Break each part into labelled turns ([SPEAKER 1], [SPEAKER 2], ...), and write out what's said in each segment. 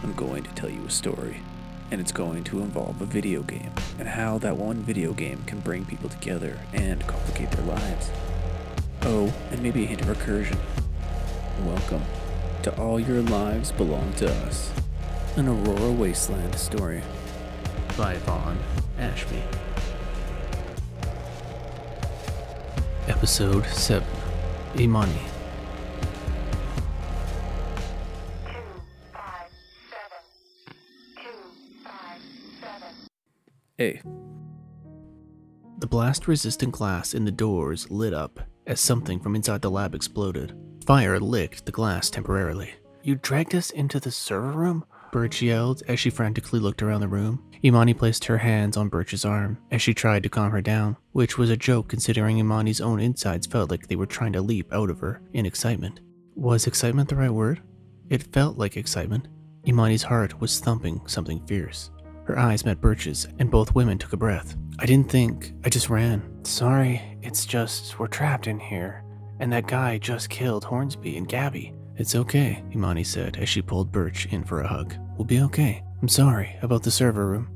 [SPEAKER 1] I'm going to tell you a story, and it's going to involve a video game, and how that one video game can bring people together and complicate their lives. Oh, and maybe a hint of recursion. Welcome to All Your Lives Belong to Us, an Aurora Wasteland story by VaughnAshby. Episode 7, Imani. A. The blast-resistant glass in the doors lit up as something from inside the lab exploded. Fire licked the glass temporarily. "You dragged us into the server room?" Birch yelled as she frantically looked around the room. Imani placed her hands on Birch's arm as she tried to calm her down, which was a joke considering Imani's own insides felt like they were trying to leap out of her in excitement. Was excitement the right word? It felt like excitement. Imani's heart was thumping something fierce. Her eyes met Birch's, and both women took a breath. "I didn't think, I just ran." "Sorry, it's just, we're trapped in here, and that guy just killed Hornsby and Gabby." "It's okay," Imani said as she pulled Birch in for a hug. "We'll be okay. I'm sorry about the server room.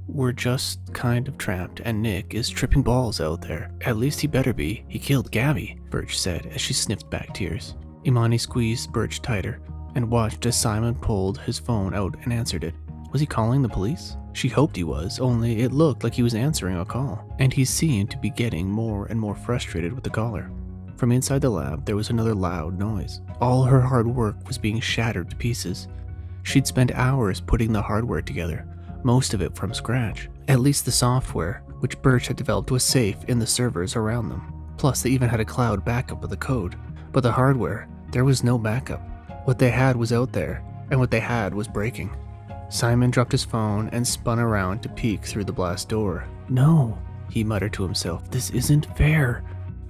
[SPEAKER 1] We're just kind of trapped, and Nick is tripping balls out there. At least he better be. He killed Gabby," Birch said as she sniffed back tears. Imani squeezed Birch tighter and watched as Simon pulled his phone out and answered it. Was he calling the police? She hoped he was, only it looked like he was answering a call, and he seemed to be getting more and more frustrated with the caller. From inside the lab, there was another loud noise. All her hard work was being shattered to pieces. She'd spent hours putting the hardware together, most of it from scratch. At least the software, which Birch had developed, was safe in the servers around them. Plus, they even had a cloud backup of the code. But the hardware, there was no backup. What they had was out there, and what they had was breaking. Simon dropped his phone and spun around to peek through the blast door. "No," he muttered to himself, "this isn't fair."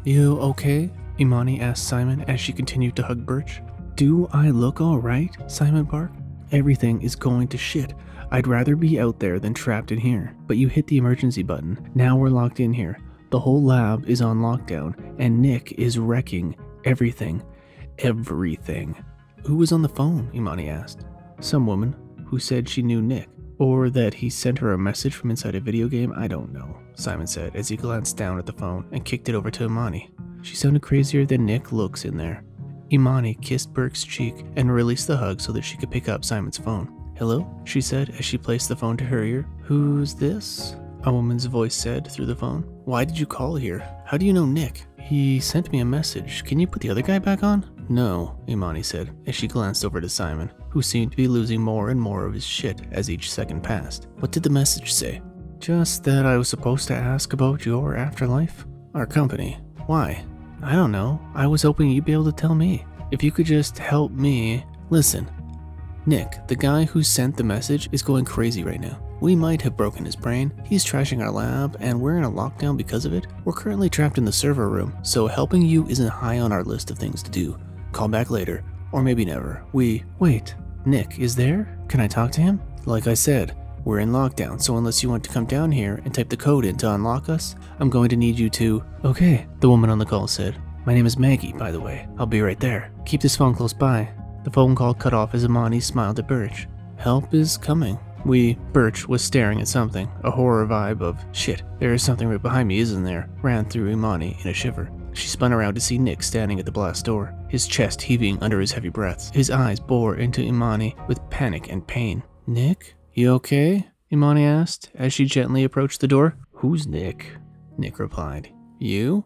[SPEAKER 1] "You okay?" Imani asked Simon as she continued to hug Birch. "Do I look alright?" Simon barked. "Everything is going to shit. I'd rather be out there than trapped in here. But you hit the emergency button. Now we're locked in here. The whole lab is on lockdown, and Nick is wrecking everything. Everything." "Who was on the phone?" Imani asked. "Some woman who said she knew Nick, or that he sent her a message from inside a video game. I don't know," Simon said as he glanced down at the phone and kicked it over to Imani. "She sounded crazier than Nick looks in there." Imani kissed Birch's cheek and released the hug so that she could pick up Simon's phone. "Hello?" she said as she placed the phone to her ear. "Who's this?" a woman's voice said through the phone. "Why did you call here? How do you know Nick?" "He sent me a message. Can you put the other guy back on?" "No," Imani said as she glanced over to Simon, who seemed to be losing more and more of his shit as each second passed. "What did the message say?" "Just that I was supposed to ask about your afterlife. Our company. Why?" "I don't know. I was hoping you'd be able to tell me. If you could just help me." "Listen, Nick, the guy who sent the message, is going crazy right now. We might have broken his brain. He's trashing our lab, and we're in a lockdown because of it. We're currently trapped in the server room, so helping you isn't high on our list of things to do. Call back later, or maybe never. Wait, Nick is there? Can I talk to him?" "Like I said, we're in lockdown, so unless you want to come down here and type the code in to unlock us, I'm going to need you to..." "Okay," the woman on the call said. "My name is Maggie, by the way. I'll be right there. Keep this phone close by." The phone call cut off as Imani smiled at Birch. "Help is coming." Birch was staring at something. A horror vibe of, "Shit, there is something right behind me, isn't there?" ran through Imani in a shiver. She spun around to see Nick standing at the blast door, his chest heaving under his heavy breaths. His eyes bore into Imani with panic and pain. "Nick, you okay?" Imani asked as she gently approached the door. "Who's Nick?" Nick replied. "You?"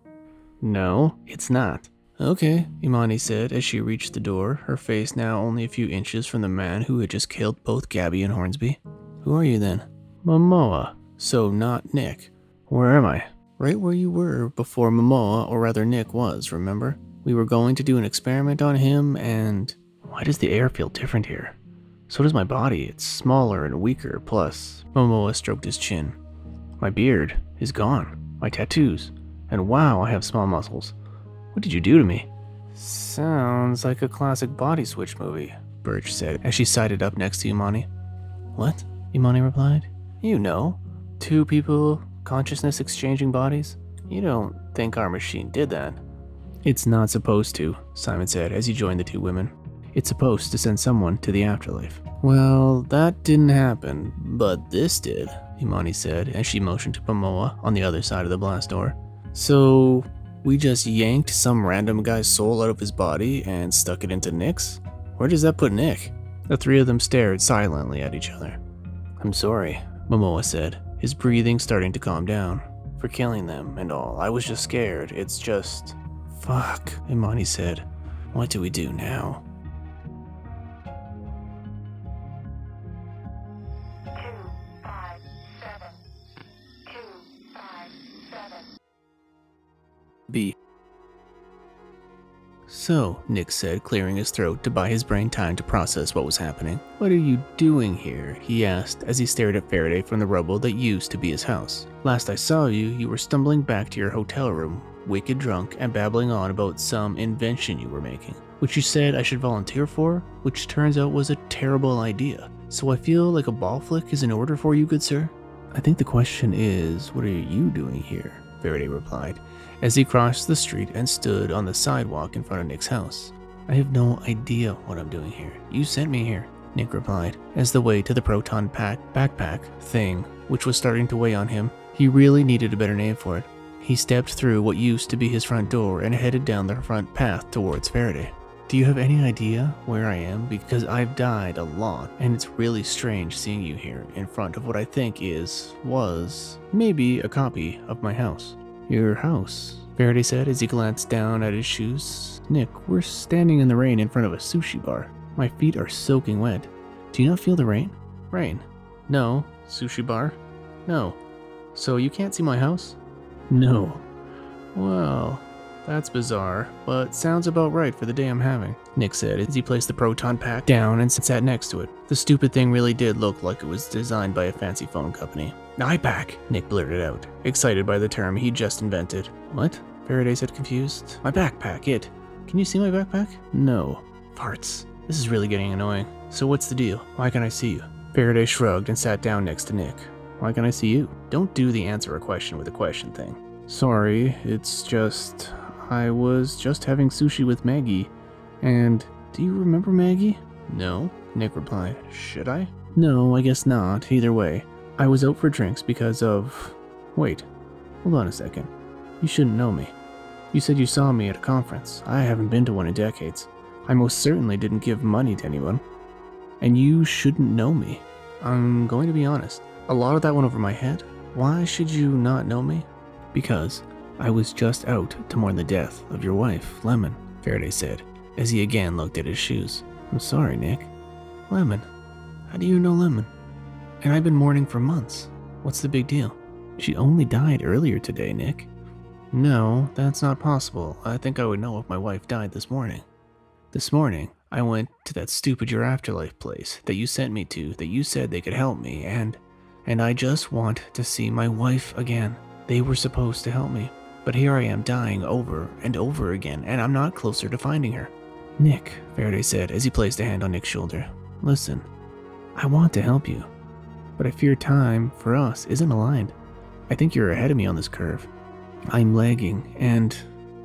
[SPEAKER 1] "No, it's not." "Okay," Imani said as she reached the door, her face now only a few inches from the man who had just killed both Gabby and Hornsby. "Who are you then?" "Momoa. So not Nick." "Where am I?" "Right where you were before Momoa, or rather Nick was, remember? We were going to do an experiment on him and..." "Why does the air feel different here? So does my body. It's smaller and weaker, plus..." Momoa stroked his chin. "My beard is gone. My tattoos. And wow, I have small muscles. What did you do to me?" "Sounds like a classic body switch movie," Birch said as she sided up next to Imani. "What?" Imani replied. "You know, two people, consciousness exchanging bodies. You don't think our machine did that?" "It's not supposed to," Simon said as he joined the two women. It's supposed to send someone to the afterlife. Well, that didn't happen, but this did, Imani said as she motioned to Momoa on the other side of the blast door. So, we just yanked some random guy's soul out of his body and stuck it into Nick's? Where does that put Nick? The three of them stared silently at each other. I'm sorry, Momoa said, his breathing starting to calm down. For killing them and all. I was just scared. It's just... Fuck, Imani said. What do we do now? B. So, Nick said, clearing his throat to buy his brain time to process what was happening. What are you doing here? He asked as he stared at Faraday from the rubble that used to be his house. Last I saw you, you were stumbling back to your hotel room, wicked drunk and babbling on about some invention you were making, which you said I should volunteer for, which turns out was a terrible idea. So I feel like a ball flick is in order for you, good sir? I think the question is, what are you doing here? Faraday replied, as he crossed the street and stood on the sidewalk in front of Nick's house. I have no idea what I'm doing here. You sent me here, Nick replied, as the way to the proton pack backpack thing, which was starting to weigh on him. He really needed a better name for it. He stepped through what used to be his front door and headed down the front path towards Faraday. Do you have any idea where I am? Because I've died a lot, and it's really strange seeing you here in front of what I think was, maybe a copy of my house. Your house, Faraday said as he glanced down at his shoes. Nick, we're standing in the rain in front of a sushi bar. My feet are soaking wet. Do you not feel the rain? Rain? No. Sushi bar? No. So you can't see my house? No. Well, that's bizarre, but sounds about right for the day I'm having, Nick said as he placed the proton pack down and sat next to it. The stupid thing really did look like it was designed by a fancy phone company. iPack, Nick blurted out, excited by the term he just invented. What? Faraday said, confused. My backpack, it. Can you see my backpack? No. Farts. This is really getting annoying. So what's the deal? Why can't I see you? Faraday shrugged and sat down next to Nick. Why can't I see you? Don't do the answer a question with a question thing. Sorry, it's just... I was just having sushi with Maggie. And... do you remember Maggie? No, Nick replied. Should I? No, I guess not. Either way. I was out for drinks because of... Wait, hold on a second. You shouldn't know me. You said you saw me at a conference. I haven't been to one in decades. I most certainly didn't give money to anyone. And you shouldn't know me. I'm going to be honest. A lot of that went over my head. Why should you not know me? Because I was just out to mourn the death of your wife, Lemon, Faraday said, as he again looked at his shoes. I'm sorry, Nick. Lemon? How do you know Lemon? And I've been mourning for months. What's the big deal? She only died earlier today, Nick. No, that's not possible. I think I would know if my wife died this morning. This morning, I went to that stupid Your Afterlife place that you sent me to that you said they could help me, and I just want to see my wife again. They were supposed to help me, but here I am dying over and over again, and I'm not closer to finding her. Nick, Faraday said as he placed a hand on Nick's shoulder. Listen, I want to help you, but I fear time for us isn't aligned. I think you're ahead of me on this curve. I'm lagging, and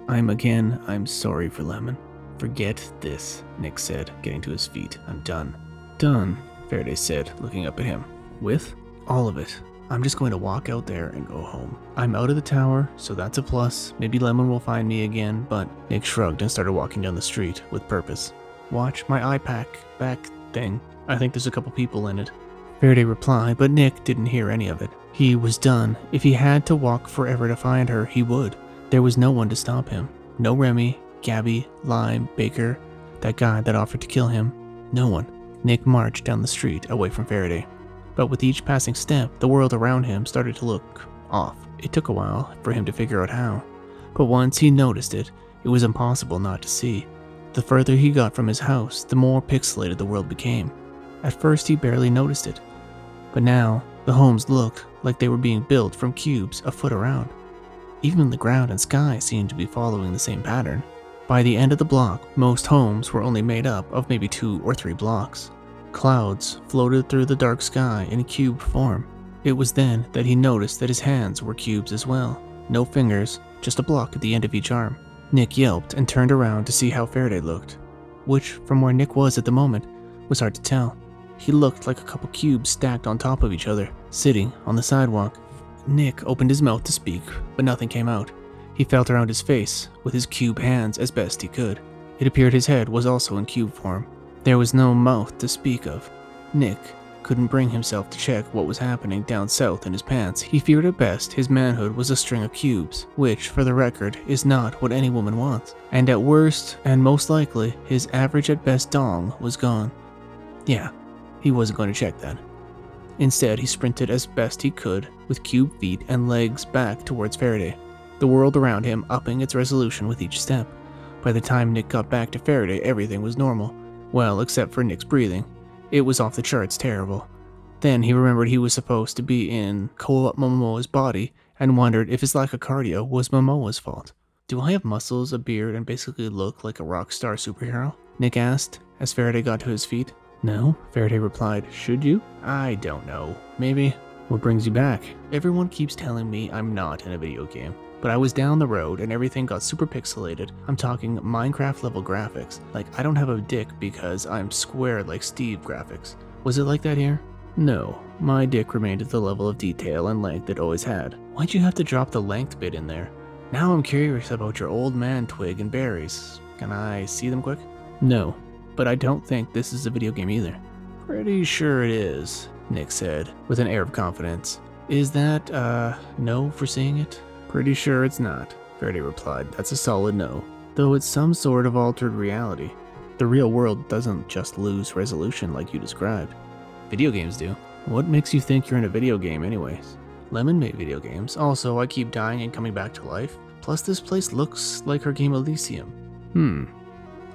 [SPEAKER 1] I'm sorry for Lemon. Forget this, Nick said, getting to his feet. I'm done. Done, Faraday said, looking up at him. With? All of it. I'm just going to walk out there and go home. I'm out of the tower, so that's a plus. Maybe Lemon will find me again, but Nick shrugged and started walking down the street with purpose. Watch my iPack back thing. I think there's a couple people in it. Faraday replied, but Nick didn't hear any of it. He was done. If he had to walk forever to find her, he would. There was no one to stop him. No Remy, Gabby, Lime, Baker, that guy that offered to kill him. No one. Nick marched down the street away from Faraday. But with each passing step, the world around him started to look off. It took a while for him to figure out how. But once he noticed it, it was impossible not to see. The further he got from his house, the more pixelated the world became. At first he barely noticed it. But now, the homes looked like they were being built from cubes a foot around. Even the ground and sky seemed to be following the same pattern. By the end of the block, most homes were only made up of maybe 2 or 3 blocks. Clouds floated through the dark sky in cube form. It was then that he noticed that his hands were cubes as well. No fingers, just a block at the end of each arm. Nick yelped and turned around to see how Faraday looked. which, from where Nick was at the moment, was hard to tell. He looked like a couple cubes stacked on top of each other, sitting on the sidewalk. Nick opened his mouth to speak, but nothing came out. He felt around his face with his cube hands as best he could. It appeared his head was also in cube form. There was no mouth to speak of. Nick couldn't bring himself to check what was happening down south in his pants. He feared at best his manhood was a string of cubes, which, for the record, is not what any woman wants. And at worst, and most likely, his average at best dong was gone. Yeah, he wasn't going to check that. Instead, he sprinted as best he could, with cube feet and legs back towards Faraday, the world around him upping its resolution with each step. By the time Nick got back to Faraday, everything was normal. Well, except for Nick's breathing. It was off the charts terrible. Then he remembered he was supposed to be in Momoa's body and wondered if his lack of cardio was Momoa's fault. Do I have muscles, a beard, and basically look like a rock star superhero? Nick asked as Faraday got to his feet. No, Faraday replied. Should you? I don't know. Maybe. What brings you back? Everyone keeps telling me I'm not in a video game. But I was down the road and everything got super pixelated. I'm talking Minecraft level graphics. Like, I don't have a dick because I'm square like Steve graphics. Was it like that here? No, my dick remained at the level of detail and length it always had. Why'd you have to drop the length bit in there? Now I'm curious about your old man twig and berries. Can I see them quick? No, but I don't think this is a video game either. Pretty sure it is, Nick said, with an air of confidence. Is that, no for seeing it? Pretty sure it's not, Faraday replied. That's a solid no. Though it's some sort of altered reality. The real world doesn't just lose resolution like you described. Video games do. What makes you think you're in a video game anyways? Lemon made video games. Also, I keep dying and coming back to life. Plus, this place looks like her game Elysium.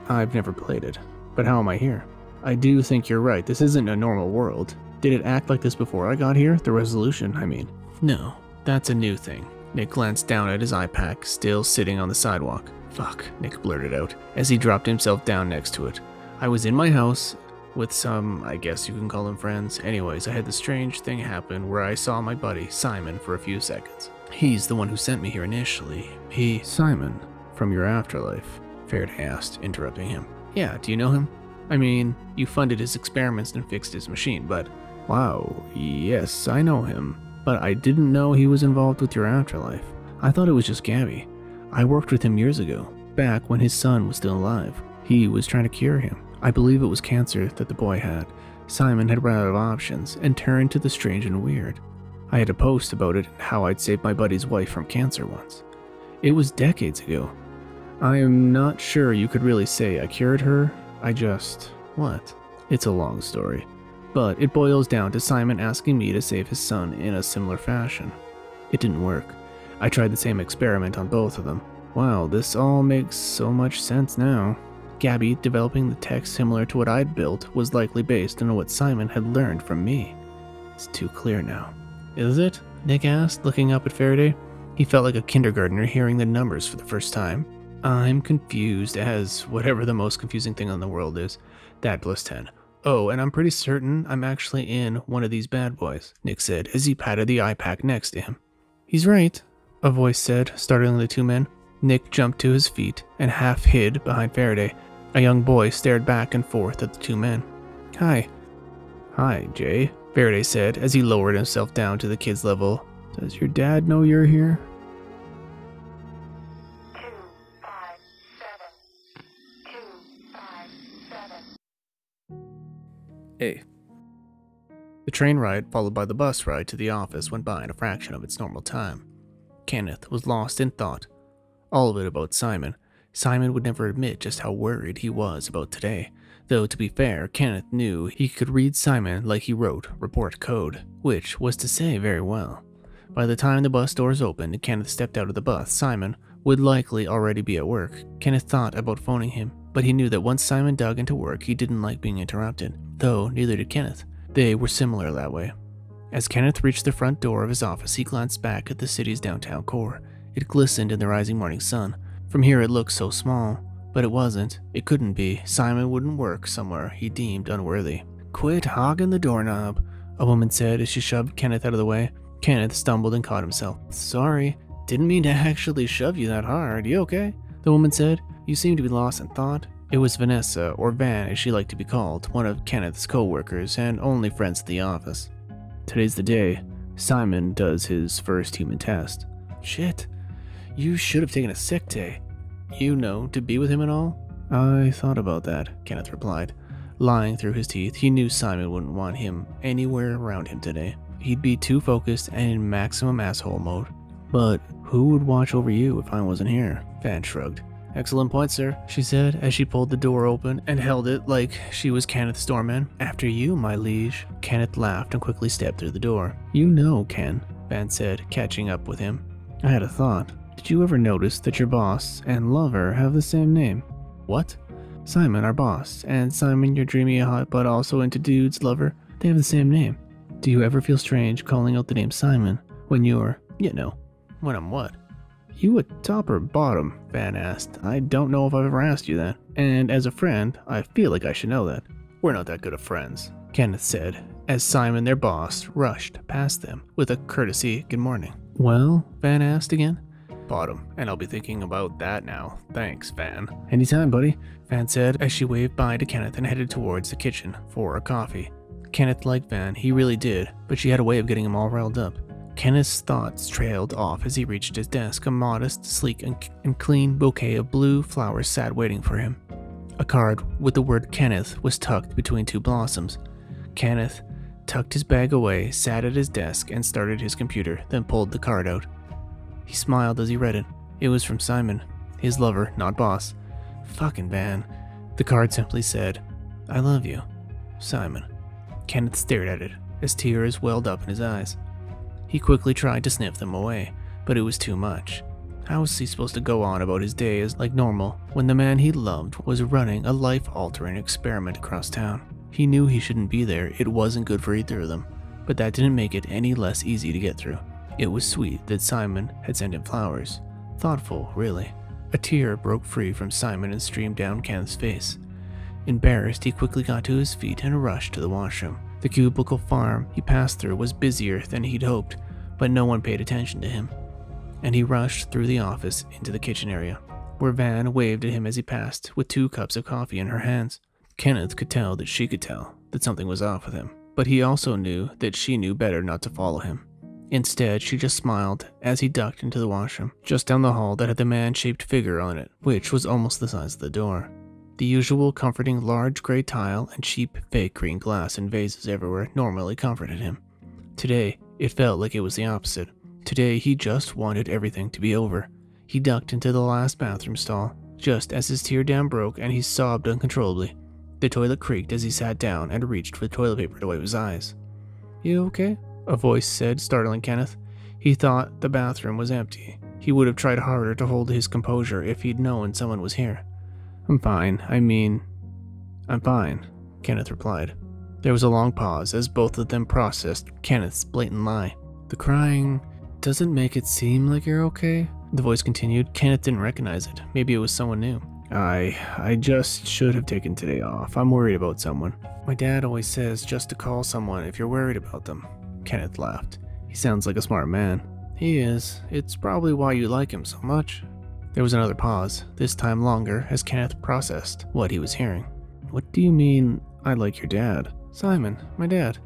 [SPEAKER 1] I've never played it. But how am I here? I do think you're right. This isn't a normal world. Did it act like this before I got here? The resolution, I mean. No, that's a new thing. Nick glanced down at his iPad, still sitting on the sidewalk. Fuck, Nick blurted out, as he dropped himself down next to it. I was in my house, with some, I guess you can call them friends. Anyways, I had this strange thing happen where I saw my buddy, Simon, for a few seconds. He's the one who sent me here initially. Simon, from your afterlife? Faraday asked, interrupting him. Yeah, do you know him? I mean, you funded his experiments and fixed his machine, but... Wow, yes, I know him. But I didn't know he was involved with your afterlife. I thought it was just Gabby. I worked with him years ago, back when his son was still alive. He was trying to cure him. I believe it was cancer that the boy had. Simon had run out of options and turned to the strange and weird. I had a post about it and how I'd saved my buddy's wife from cancer once. It was decades ago. I am not sure you could really say I cured her. What? It's a long story. But it boils down to Simon asking me to save his son in a similar fashion. It didn't work. I tried the same experiment on both of them. Wow, this all makes so much sense now. Gabby developing the tech similar to what I'd built was likely based on what Simon had learned from me. It's too clear now. Is it? Nick asked, looking up at Faraday. He felt like a kindergartner hearing the numbers for the first time. I'm confused as whatever the most confusing thing in the world is. That plus 10. Oh, and I'm pretty certain I'm actually in one of these bad boys, Nick said as he patted the iPad next to him. He's right, a voice said, startling the two men. Nick jumped to his feet and half hid behind Faraday. A young boy stared back and forth at the two men. Hi. Hi, Jay, Faraday said as he lowered himself down to the kid's level. Does your dad know you're here?
[SPEAKER 2] 257.
[SPEAKER 1] A. The train ride, followed by the bus ride to the office, went by in a fraction of its normal time. Kenneth was lost in thought. All of it about Simon. Simon would never admit just how worried he was about today. Though, to be fair, Kenneth knew he could read Simon like he wrote report code, which was to say very well. By the time the bus doors opened and Kenneth stepped out of the bus, Simon would likely already be at work. Kenneth thought about phoning him, but he knew that once Simon dug into work, he didn't like being interrupted. Though neither did Kenneth. They were similar that way. As Kenneth reached the front door of his office, he glanced back at the city's downtown core. It glistened in the rising morning sun. From here it looked so small, but it wasn't. It couldn't be. Simon wouldn't work somewhere he deemed unworthy. Quit hogging the doorknob, a woman said as she shoved Kenneth out of the way. Kenneth stumbled and caught himself. Sorry, didn't mean to actually shove you that hard. You okay? The woman said. You seem to be lost in thought. It was Vanessa, or Van as she liked to be called, one of Kenneth's co-workers and only friends at the office. Today's the day Simon does his first human test. Shit, you should have taken a sick day. You know, to be with him and all? I thought about that, Kenneth replied. Lying through his teeth, he knew Simon wouldn't want him anywhere around him today. He'd be too focused and in maximum asshole mode. But who would watch over you if I wasn't here? Van shrugged. Excellent point, sir, she said as she pulled the door open and held it like she was Kenneth's doorman. After you, my liege. Kenneth laughed and quickly stepped through the door. You know, Ken, Van said, catching up with him. I had a thought. Did you ever notice that your boss and lover have the same name? What? Simon, our boss, and Simon, your dreamy hot but also into dudes lover, they have the same name. Do you ever feel strange calling out the name Simon when you're, when I'm what? You a top or bottom? Van asked. I don't know if I've ever asked you that. And as a friend, I feel like I should know that. We're not that good of friends, Kenneth said, as Simon, their boss, rushed past them with a courtesy good morning. Well, Van asked again. Bottom, and I'll be thinking about that now. Thanks, Van. Anytime, buddy, Van said as she waved bye to Kenneth and headed towards the kitchen for a coffee. Kenneth liked Van, he really did, but she had a way of getting him all riled up. Kenneth's thoughts trailed off as he reached his desk. A modest, sleek, and clean bouquet of blue flowers sat waiting for him. A card with the word Kenneth was tucked between two blossoms. Kenneth tucked his bag away, sat at his desk, and started his computer, then pulled the card out. He smiled as he read it. It was from Simon, his lover, not boss. Fucking Van. The card simply said, I love you, Simon. Kenneth stared at it as tears welled up in his eyes. He quickly tried to sniff them away, but it was too much. How was he supposed to go on about his day as like normal when the man he loved was running a life-altering experiment across town? He knew he shouldn't be there, it wasn't good for either of them, but that didn't make it any less easy to get through. It was sweet that Simon had sent him flowers. Thoughtful, really. A tear broke free from Simon and streamed down Kenneth's face. Embarrassed, he quickly got to his feet and rushed to the washroom. The cubicle farm he passed through was busier than he'd hoped, but no one paid attention to him. And he rushed through the office into the kitchen area, where Van waved at him as he passed, with 2 cups of coffee in her hands. Kenneth could tell that she could tell that something was off with him, but he also knew that she knew better not to follow him. Instead, she just smiled as he ducked into the washroom, just down the hall that had the man-shaped figure on it, which was almost the size of the door. The usual comforting large gray tile and cheap fake green glass and vases everywhere normally comforted him. Today, it felt like it was the opposite. Today, he just wanted everything to be over. He ducked into the last bathroom stall, just as his tear dam broke and he sobbed uncontrollably. The toilet creaked as he sat down and reached for toilet paper to wipe his eyes. You okay? A voice said, startling Kenneth. He thought the bathroom was empty. He would have tried harder to hold his composure if he'd known someone was here. I'm fine, I'm fine, Kenneth replied. There was a long pause as both of them processed Kenneth's blatant lie. The crying doesn't make it seem like you're okay, the voice continued. Kenneth didn't recognize it. Maybe it was someone new. I just should have taken today off. I'm worried about someone. My dad always says just to call someone if you're worried about them. Kenneth laughed. He sounds like a smart man. He is. It's probably why you like him so much. There was another pause, this time longer, as Kenneth processed what he was hearing. What do you mean, I like your dad? Simon, my dad.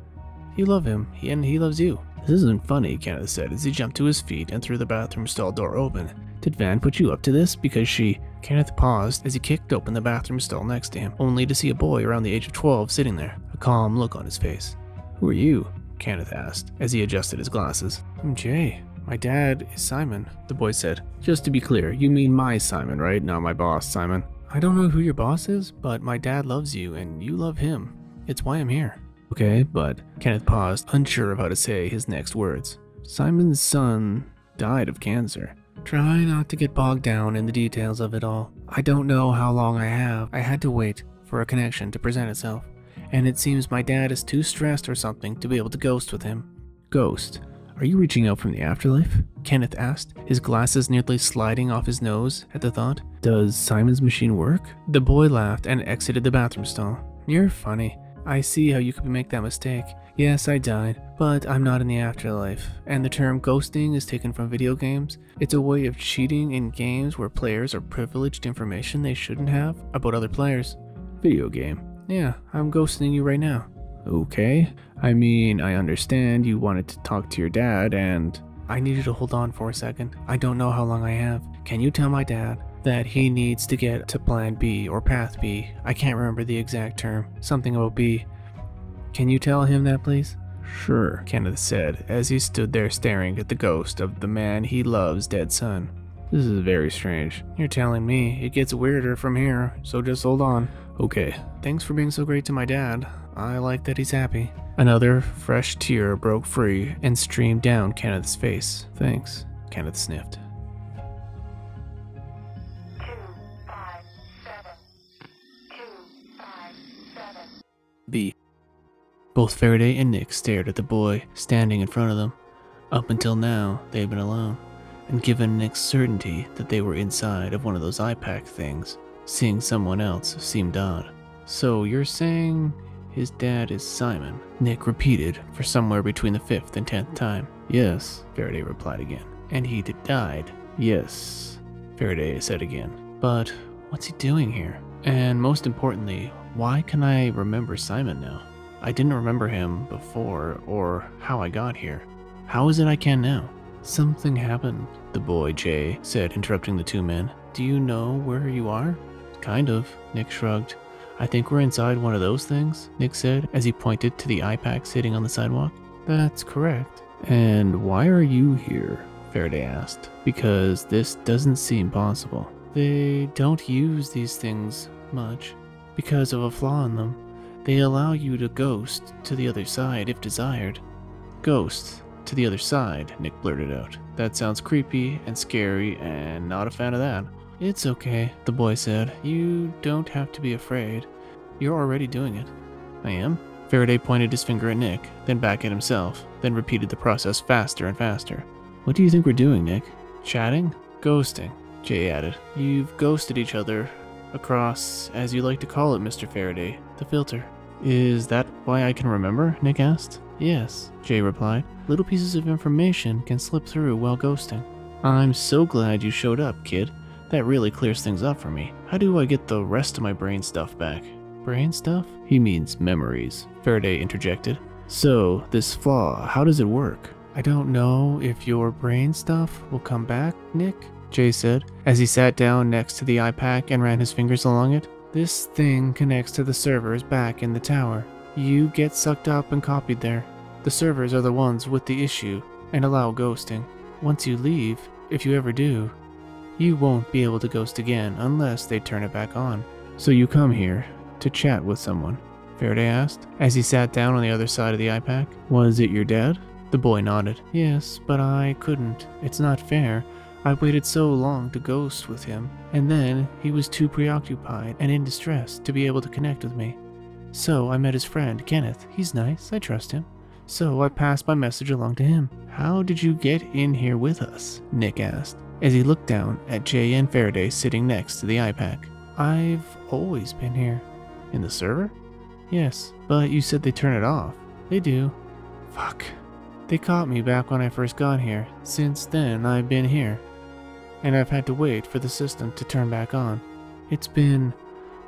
[SPEAKER 1] You love him, and he loves you. This isn't funny, Kenneth said as he jumped to his feet and threw the bathroom stall door open. Did Van put you up to this? Because she... Kenneth paused as he kicked open the bathroom stall next to him, only to see a boy around the age of 12 sitting there, a calm look on his face. Who are you? Kenneth asked as he adjusted his glasses. I'm Jay. My dad is Simon, the boy said. Just to be clear, you mean my Simon, right? Not my boss, Simon. I don't know who your boss is, but my dad loves you and you love him. It's why I'm here. Okay, but Kenneth paused, unsure of how to say his next words. Simon's son died of cancer. Try not to get bogged down in the details of it all. I don't know how long I have. I had to wait for a connection to present itself. And it seems my dad is too stressed or something to be able to ghost with him. Ghost? Are you reaching out from the afterlife? Kenneth asked, his glasses nearly sliding off his nose at the thought. Does Simon's machine work? The boy laughed and exited the bathroom stall. You're funny. I see how you could make that mistake. Yes, I died, but I'm not in the afterlife, and the term ghosting is taken from video games. It's a way of cheating in games where players are privileged information they shouldn't have about other players. Video game. Yeah, I'm ghosting you right now. Okay. I mean, I understand you wanted to talk to your dad and... I need you to hold on for a second. I don't know how long I have. Can you tell my dad that he needs to get to plan B or path B? I can't remember the exact term. Something about B. Can you tell him that, please? Sure, Kenneth said, as he stood there staring at the ghost of the man he loves' dead son. This is very strange. You're telling me. It gets weirder from here, so just hold on. Okay. Thanks for being so great to my dad. I like that he's happy. Another fresh tear broke free and streamed down Kenneth's face. Thanks, Kenneth sniffed.
[SPEAKER 2] 257. 257.
[SPEAKER 1] B. Both Faraday and Nick stared at the boy standing in front of them. Up until now, they had been alone, and given Nick's certainty that they were inside of one of those iPack things, seeing someone else seemed odd. So you're saying his dad is Simon? Nick repeated for somewhere between the 5th and 10th time. Yes, Faraday replied again. And he died? Yes, Faraday said again. But what's he doing here? And most importantly, why can I remember Simon now? I didn't remember him before, or how I got here. How is it I can now? Something happened, the boy Jay said, interrupting the two men. Do you know where you are? Kind of, Nick shrugged. I think we're inside one of those things, Nick said, as he pointed to the iPack sitting on the sidewalk. That's correct. And why are you here? Faraday asked. Because this doesn't seem possible. They don't use these things much because of a flaw in them. They allow you to ghost to the other side if desired. Ghost to the other side, Nick blurted out. That sounds creepy and scary and not a fan of that. It's okay, the boy said. You don't have to be afraid. You're already doing it. I am? Faraday pointed his finger at Nick, then back at himself, then repeated the process faster and faster. What do you think we're doing, Nick? Chatting? Ghosting, Jay added. You've ghosted each other across, as you like to call it, Mr. Faraday, the filter. Is that why I can remember? Nick asked. Yes, Jay replied. Little pieces of information can slip through while ghosting. I'm so glad you showed up, kid. That really clears things up for me. How do I get the rest of my brain stuff back? Brain stuff? He means memories, Faraday interjected. So, this flaw, how does it work? I don't know if your brain stuff will come back, Nick, Jay said, as he sat down next to the iPack and ran his fingers along it. This thing connects to the servers back in the tower. You get sucked up and copied there. The servers are the ones with the issue and allow ghosting. Once you leave, if you ever do, you won't be able to ghost again unless they turn it back on. So you come here to chat with someone? Faraday asked, as he sat down on the other side of the iPack. Was it your dad? The boy nodded. Yes, but I couldn't. It's not fair. I waited so long to ghost with him, and then he was too preoccupied and in distress to be able to connect with me. So I met his friend, Kenneth. He's nice, I trust him. So I passed my message along to him. How did you get in here with us? Nick asked, as he looked down at Jay and Faraday sitting next to the iPack. I've always been here. In the server? Yes, but you said they turn it off. They do. Fuck. They caught me back when I first got here. Since then, I've been here. And I've had to wait for the system to turn back on. It's been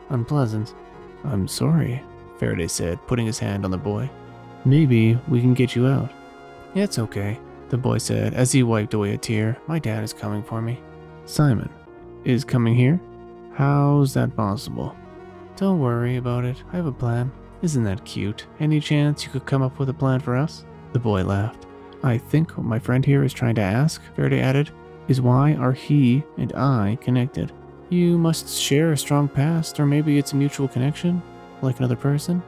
[SPEAKER 1] unpleasant. I'm sorry, Faraday said, putting his hand on the boy. Maybe we can get you out. It's okay, the boy said as he wiped away a tear. My dad is coming for me. Simon is coming here? How's that possible? Don't worry about it. I have a plan. Isn't that cute? Any chance you could come up with a plan for us? The boy laughed. I think what my friend here is trying to ask, Faraday added, is why are he and I connected? You must share a strong past, or maybe it's a mutual connection, like another person?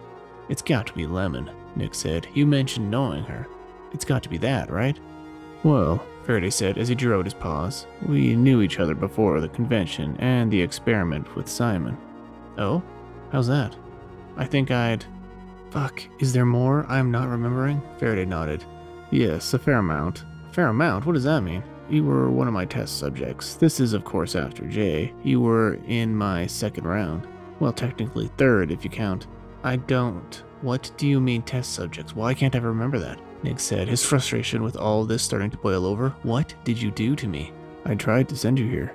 [SPEAKER 1] It's got to be Lemon, Nick said. You mentioned knowing her. It's got to be that, right? Well, Faraday said as he drew out his paws, we knew each other before the convention and the experiment with Simon. Oh? How's that? I think I'd... Fuck, is there more I'm not remembering? Faraday nodded. Yes, a fair amount. Fair amount? What does that mean? You were one of my test subjects. This is, of course, after Jay. You were in my second round. Well, technically third if you count. I don't What do you mean test subjects? Why can't I remember that? Nick said, his frustration with all this starting to boil over. What did you do to me? I tried to send you here.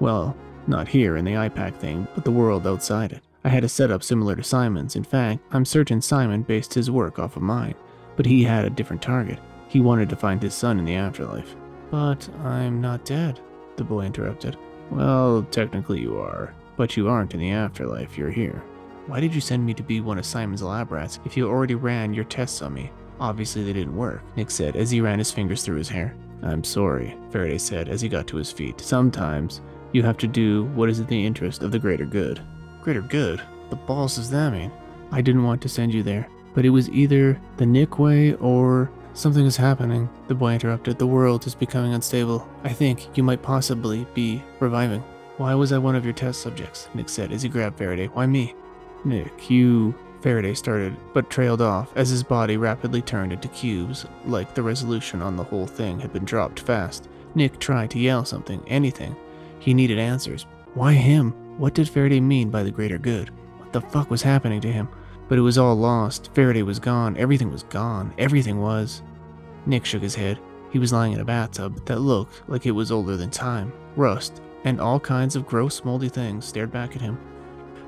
[SPEAKER 1] Well, not here in the IPAC thing, but the world outside it. I had a setup similar to Simon's. In fact, I'm certain Simon based his work off of mine, but he had a different target. He wanted to find his son in the afterlife. But I'm not dead, the boy interrupted. Well, technically you are, but you aren't in the afterlife, you're here. Why did you send me to be one of Simon's lab rats if you already ran your tests on me? Obviously they didn't work, Nick said as he ran his fingers through his hair. I'm sorry, Faraday said as he got to his feet. Sometimes you have to do what is in the interest of the greater good. Greater good? The balls does that mean? I didn't want to send you there, but it was either the Nick way or something is happening, the boy interrupted. The world is becoming unstable. I think you might possibly be reviving. Why was I one of your test subjects? Nick said as he grabbed Faraday. Why me? Nick, you... Faraday started, but trailed off as his body rapidly turned into cubes, like the resolution on the whole thing had been dropped fast. Nick tried to yell something, anything. He needed answers. Why him? What did Faraday mean by the greater good? What the fuck was happening to him? But it was all lost. Faraday was gone. Everything was gone. Everything was. Nick shook his head. He was lying in a bathtub that looked like it was older than time. Rust and all kinds of gross, moldy things stared back at him.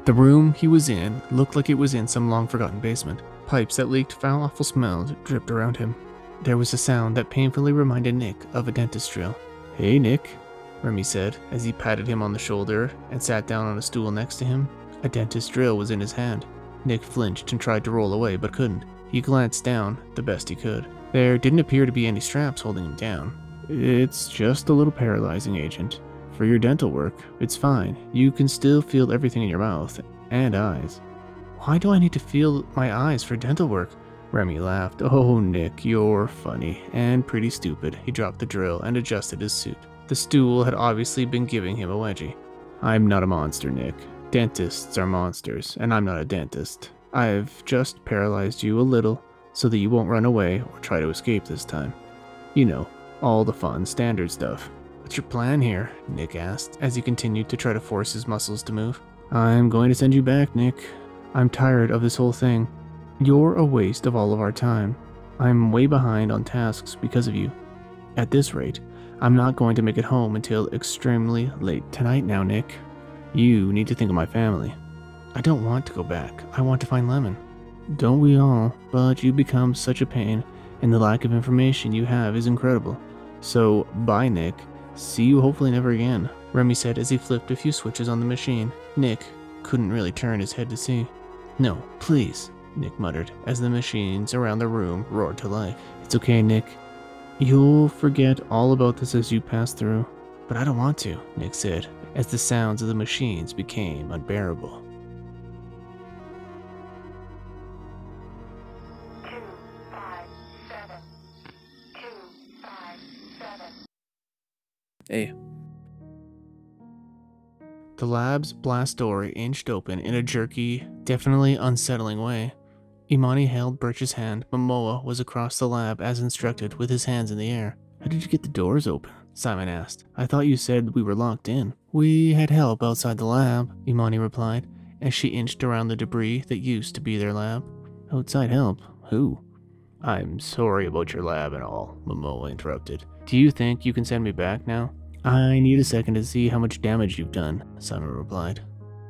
[SPEAKER 1] The room he was in looked like it was in some long-forgotten basement. Pipes that leaked foul, awful smells dripped around him. There was a sound that painfully reminded Nick of a dentist drill. Hey, Nick, Remy said as he patted him on the shoulder and sat down on a stool next to him. A dentist drill was in his hand. Nick flinched and tried to roll away, but couldn't. He glanced down the best he could. There didn't appear to be any straps holding him down. It's just a little paralyzing agent. For your dental work, it's fine. You can still feel everything in your mouth and eyes. Why do I need to feel my eyes for dental work? Remy laughed. Oh, Nick, you're funny and pretty stupid. He dropped the drill and adjusted his suit. The stool had obviously been giving him a wedgie. I'm not a monster, Nick. Dentists are monsters, and I'm not a dentist. I've just paralyzed you a little so that you won't run away or try to escape this time. You know, all the fun, standard stuff. What's your plan here? Nick asked as he continued to try to force his muscles to move. I'm going to send you back, Nick. I'm tired of this whole thing. You're a waste of all of our time. I'm way behind on tasks because of you. At this rate, I'm not going to make it home until extremely late tonight now, Nick. You need to think of my family. I don't want to go back. I want to find Lemon. Don't we all? But you become such a pain, and the lack of information you have is incredible. So, bye, Nick. See you hopefully never again, Remy said as he flipped a few switches on the machine. Nick couldn't really turn his head to see. No, please, Nick muttered as the machines around the room roared to life. It's okay, Nick. You'll forget all about this as you pass through. But I don't want to, Nick said as the sounds of the machines became unbearable.
[SPEAKER 2] 257. 257.
[SPEAKER 1] Hey. The lab's blast door inched open in a jerky, definitely unsettling way. Imani held Birch's hand. Momoa was across the lab as instructed with his hands in the air. How did you get the doors open? Simon asked. I thought you said we were locked in. We had help outside the lab, Imani replied, as she inched around the debris that used to be their lab. Outside help? Who? I'm sorry about your lab and all, Momoa interrupted. Do you think you can send me back now? I need a second to see how much damage you've done, Simon replied.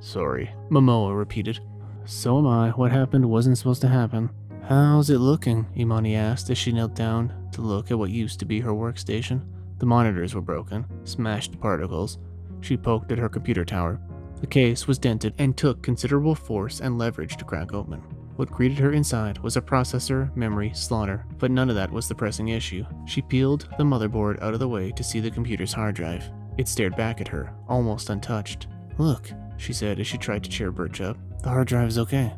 [SPEAKER 1] Sorry, Momoa repeated. So am I. What happened wasn't supposed to happen. How's it looking? Imani asked as she knelt down to look at what used to be her workstation. The monitors were broken, smashed to particles. She poked at her computer tower. The case was dented and took considerable force and leverage to crack open. What greeted her inside was a processor, memory, slaughter, but none of that was the pressing issue. She peeled the motherboard out of the way to see the computer's hard drive. It stared back at her, almost untouched. Look, she said as she tried to cheer Birch up. The hard drive is okay.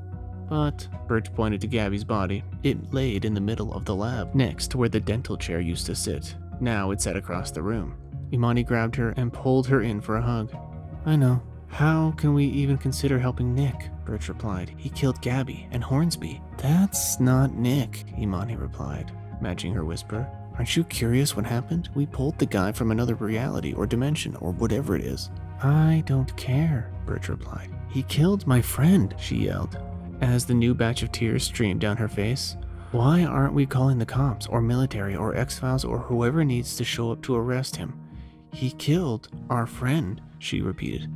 [SPEAKER 1] But, Birch pointed to Gabby's body. It laid in the middle of the lab, next to where the dental chair used to sit. Now it sat across the room. Imani grabbed her and pulled her in for a hug. I know. How can we even consider helping Nick? Birch replied. He killed Gabby and Hornsby. That's not Nick, Imani replied, matching her whisper. Aren't you curious what happened? We pulled the guy from another reality or dimension or whatever it is. I don't care, Birch replied. He killed my friend, she yelled. as the new batch of tears streamed down her face. Why aren't we calling the cops or military or X-Files or whoever needs to show up to arrest him? He killed our friend, she repeated.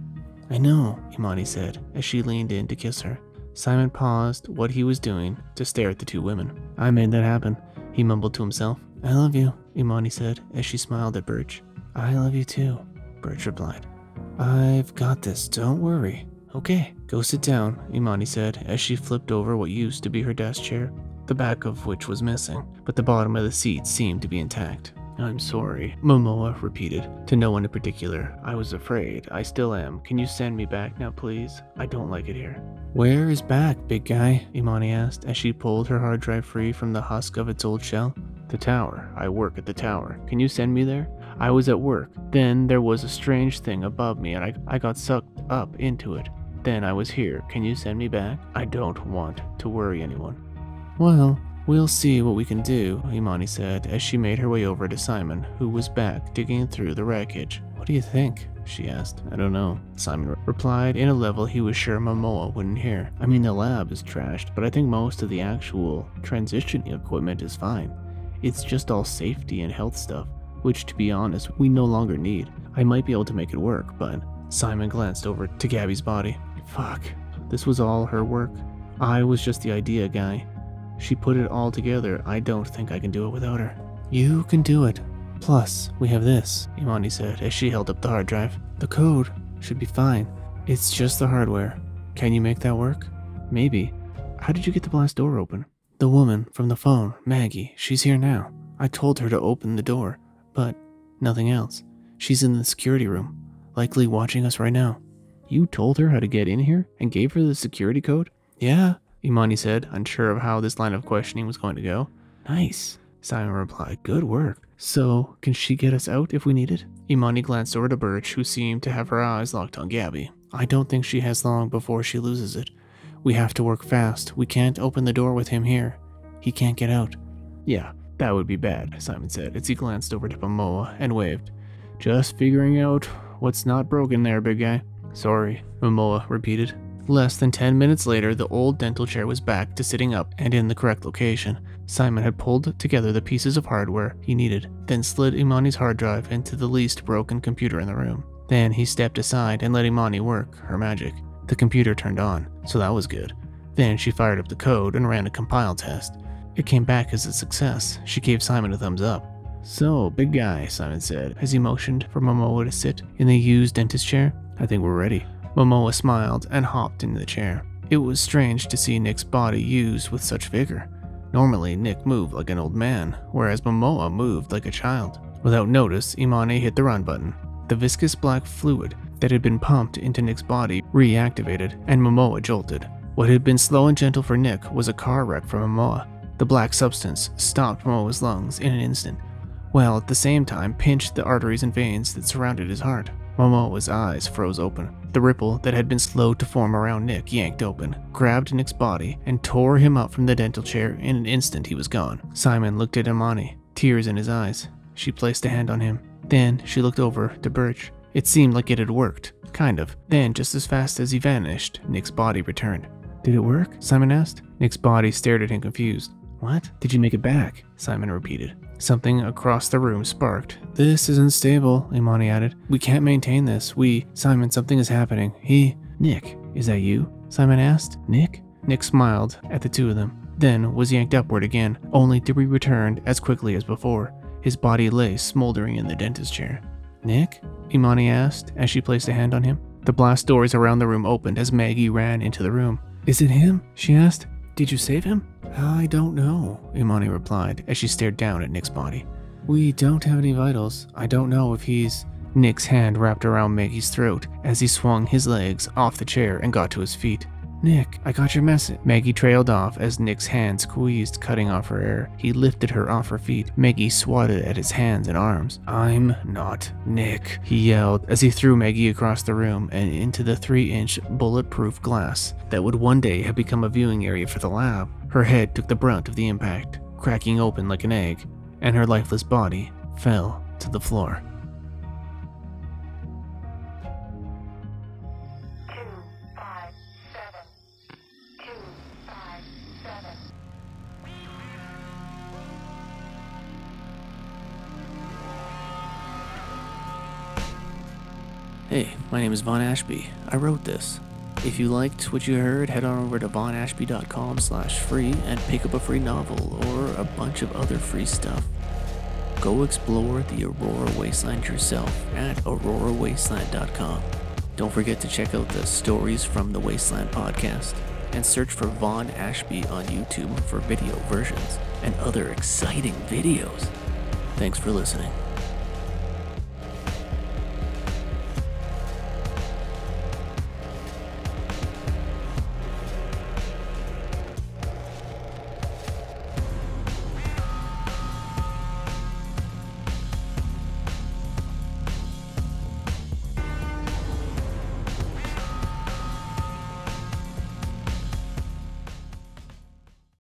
[SPEAKER 1] I know, Imani said as she leaned in to kiss her. Simon paused what he was doing to stare at the two women. I made that happen, he mumbled to himself. I love you, Imani said as she smiled at Birch. I love you too, Birch replied. I've got this, don't worry. Okay, go sit down, Imani said as she flipped over what used to be her desk chair, the back of which was missing, but the bottom of the seat seemed to be intact. I'm sorry, Momoa repeated, to no one in particular. I was afraid. I still am. Can you send me back now, please? I don't like it here. Where is back, big guy? Imani asked as she pulled her hard drive free from the husk of its old shell. The tower. I work at the tower. Can you send me there? I was at work. Then there was a strange thing above me and I got sucked up into it. Then I was here. Can you send me back? I don't want to worry anyone. Well, we'll see what we can do, Imani said as she made her way over to Simon, who was back digging through the wreckage. What do you think? She asked. I don't know, Simon replied in a level he was sure Momoa wouldn't hear. I mean, the lab is trashed, but I think most of the actual transitioning equipment is fine. It's just all safety and health stuff, which to be honest, we no longer need. I might be able to make it work, but Simon glanced over to Gabby's body. Fuck, this was all her work. I was just the idea guy. She put it all together. I don't think I can do it without her. You can do it. Plus, we have this, Imani said as she held up the hard drive. The code should be fine. It's just the hardware. Can you make that work? Maybe. How did you get the blast door open? The woman from the phone, Maggie, she's here now. I told her to open the door, but nothing else. She's in the security room, likely watching us right now. You told her how to get in here and gave her the security code? Yeah, Imani said, unsure of how this line of questioning was going to go. Nice, Simon replied. Good work. So, can she get us out if we need it? Imani glanced over to Birch, who seemed to have her eyes locked on Gabby. I don't think she has long before she loses it. We have to work fast. We can't open the door with him here. He can't get out. Yeah, that would be bad, Simon said as he glanced over to Momoa and waved. Just figuring out what's not broken there, big guy. Sorry, Momoa repeated. Less than 10 minutes later, the old dental chair was back to sitting up and in the correct location. Simon had pulled together the pieces of hardware he needed, then slid Imani's hard drive into the least broken computer in the room. Then he stepped aside and let Imani work her magic. The computer turned on, so that was good. Then she fired up the code and ran a compile test. It came back as a success. She gave Simon a thumbs up. So, big guy, Simon said as he motioned for Momoa to sit in the used dentist chair. I think we're ready. Momoa smiled and hopped into the chair. It was strange to see Nick's body used with such vigor. Normally, Nick moved like an old man, whereas Momoa moved like a child. Without notice, Imani hit the run button. The viscous black fluid that had been pumped into Nick's body reactivated, and Momoa jolted. What had been slow and gentle for Nick was a car wreck for Momoa. The black substance stopped Momoa's lungs in an instant, while at the same time pinched the arteries and veins that surrounded his heart. Momoa's eyes froze open. The ripple that had been slow to form around Nick yanked open, grabbed Nick's body, and tore him up from the dental chair. In an instant, he was gone. Simon looked at Imani, tears in his eyes. She placed a hand on him. Then she looked over to Birch. It seemed like it had worked. Kind of. Then, just as fast as he vanished, Nick's body returned. Did it work? Simon asked. Nick's body stared at him confused. What? Did you make it back? Simon repeated. Something across the room sparked. This isn't stable, Imani added. We can't maintain this. Simon, something is happening. Nick, is that you? Simon asked. Nick? Nick smiled at the two of them, then was yanked upward again, only to be returned as quickly as before. His body lay smoldering in the dentist chair. Nick? Imani asked as she placed a hand on him. The blast doors around the room opened as Maggie ran into the room. Is it him? She asked. Did you save him? I don't know, Imani replied as she stared down at Nick's body. We don't have any vitals. I don't know if he's... Nick's hand wrapped around Maggie's throat as he swung his legs off the chair and got to his feet. Nick, I got your message. Maggie trailed off as Nick's hand squeezed, cutting off her air. He lifted her off her feet. Maggie swatted at his hands and arms. I'm not Nick, he yelled as he threw Maggie across the room and into the 3-inch bulletproof glass that would one day have become a viewing area for the lab. Her head took the brunt of the impact, cracking open like an egg, and her lifeless body fell to the floor. Hey, my name is VaughnAshby. I wrote this. If you liked what you heard, head on over to VaughnAshby.com/free and pick up a free novel or a bunch of other free stuff. Go explore the Aurora Wasteland yourself at AuroraWasteland.com. Don't forget to check out the Stories from the Wasteland podcast and search for VaughnAshby on YouTube for video versions and other exciting videos. Thanks for listening.